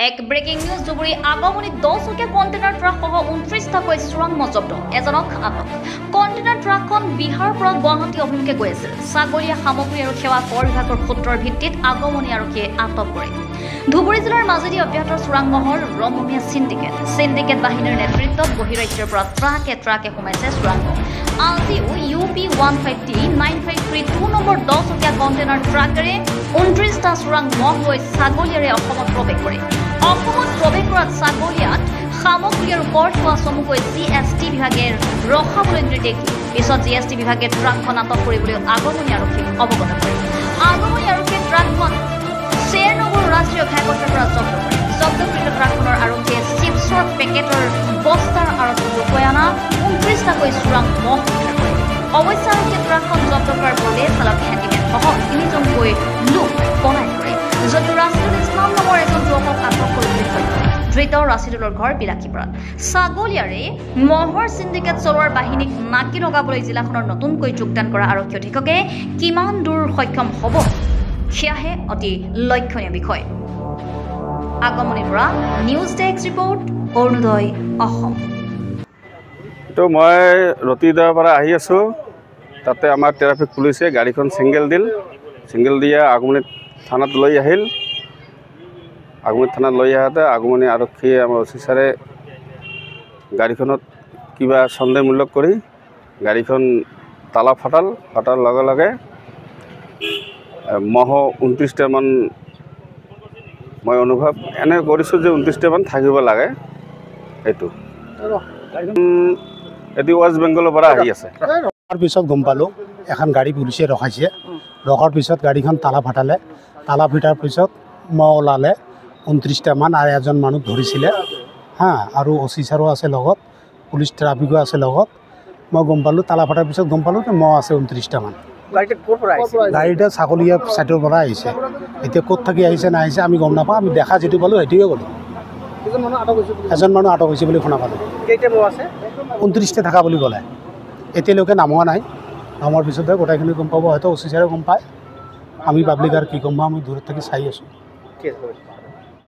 এক breaking news Dhubri আগমনী 10 চকীয়া container truck সহ 29টাকৈ চোৰাং মদ জব্দ এজনক আটক কণ্টেইনাৰ ট্ৰাকখন বিহাৰৰ পৰা গুৱাহাটী অভিমুখে গৈ আছিল ছাগলীয়া সামগ্ৰী আৰু সেৱা কৰ বিভাগৰ সূত্ৰৰ ভিত্তিত আগমনী আৰক্ষীয়ে আটক কৰে ধুবুৰী জিলাৰ মাজেদি অব্যাহত চোৰাং মহৰ ৰমমীয়া সিন্ডিকেট বাহিনীৰ নেতৃত্বত বহিৰাজ্যৰ পৰা ট্ৰাকে সোমাইছে চোৰাং মহ আজিও UP 150-953 নম্বৰ 10 চকীয়া কণ্টেইনাৰ ট্ৰাকেৰে 29টা চোৰাং মহ লৈ ছাগলীয়াৰে অসমত প্ৰৱেশ কৰে অসমত প্ৰৱেশ কৰাত ছাগলীয়াত সামগ্ৰী আৰু কৰ সেৱা চমুকৈ GST বিভাগে ৰখাবলৈ নিৰ্দেশ পিছত GST বিভাগে ট্ৰাকখন আটক কৰিবলৈ আগমনী আৰক্ষীক অৱগত কৰে আগমনী আৰক্ষীয়ে ট্ৰাকখন শ্বেৰনগৰ ৰাষ্ট্ৰীয় ঘাইপথৰ পৰা জব্দকৃত ট্ৰাকখনৰ আৰক্ষীয়ে চিপছৰ পেকেটৰ বস্তাৰ আঁৰত লুকুৱাই অনা 29টাকৈ চোৰাং মহ উদ্ধাৰ কৰে অৱশ্যে আৰক্ষীয়ে ট্ৰাকখন জব্দ কৰাৰ পূৰ্বে চালক হেণ্ডিমেনসহ 3জনকৈ লোক পলাই কৰে যদিও ৰাছিদুল ইছলাম নামৰ এজন যুৱকক আটক কৰিবলৈ সক্ষম ধৃত ৰাছিদুলৰ ঘৰ বিলাসীপাৰাত ছাগলীয়াৰে মহৰ সিন্ডিকেট চলোৱাৰ বাহিনীক নাকি লগাবলৈ জিলাখনৰ নতুনকৈ যোগদান কৰা আৰক্ষী অধীক্ষকে কিমান দূৰ সক্ষম হ'ব সেয়াহে অতি লক্ষণীয় বিষয় আগমনীৰ পৰা news desk report Arunodoi Assam তো মই ৰতিদাৰ পৰা আহি আছোঁ তাতে আমাৰ ট্ৰাফিক পুলিচে গাড়ীখন ছিংগল দিয়া আগমনী থানাত লৈ আহিল আগমনী থানাত লৈ আহোঁতে আগমনী আৰক্ষীয়ে আমাৰ অফিচাৰে গাড়ীখনত কিবা সন্দেহমূলক কৰি গাড়ীখন তালা ফটাৰ লগে লগে মহ 29টামান মই অনুভৱ এনে কৰিছোঁ যে 29টামান থাকিব লাগে এইটো এটি ৱেষ্ট বেংগলৰ পৰা আহি আছে তাৰ পিছত গম পালোঁ এখন গাড়ী পুলিচে ৰখাইছে ৰখাৰ পিছত গাড়ীখন তালা ফটাৰ পিছত মহ ওলালে 29টামান আৰু এজন মানুহ ধৰিছিলে আৰু অফিচাৰো আছে লগত পুলিচ ট্ৰাফিকো আছে লগত মই গম পালোঁ তালা ফটাৰ পিছত গম পালোঁ যে মহ আছে 29টামান গাড়ীটা ছাগলীয়া ছাইডৰ পৰা আহিছে এতিয়া ক'ত থাকি আহিছে নাহিছে আমি গম নাপাওঁ আমি দেখা যিটো পালোঁ সেইটোৱে গ'লোঁ এজন মানুহ আটক হৈছে বুলি শুনা পালোঁ 29টা থকা বুলি ক'লে এতিয়ালৈকে নামোৱা নাই নামৰ পিছতহে গোটেইখিনি গম পাব হয়তো অফিচাৰে গম পায় আমি পাব্লিক আৰু কি গম পাওঁ আমি দূৰত থাকি চাই আছোঁ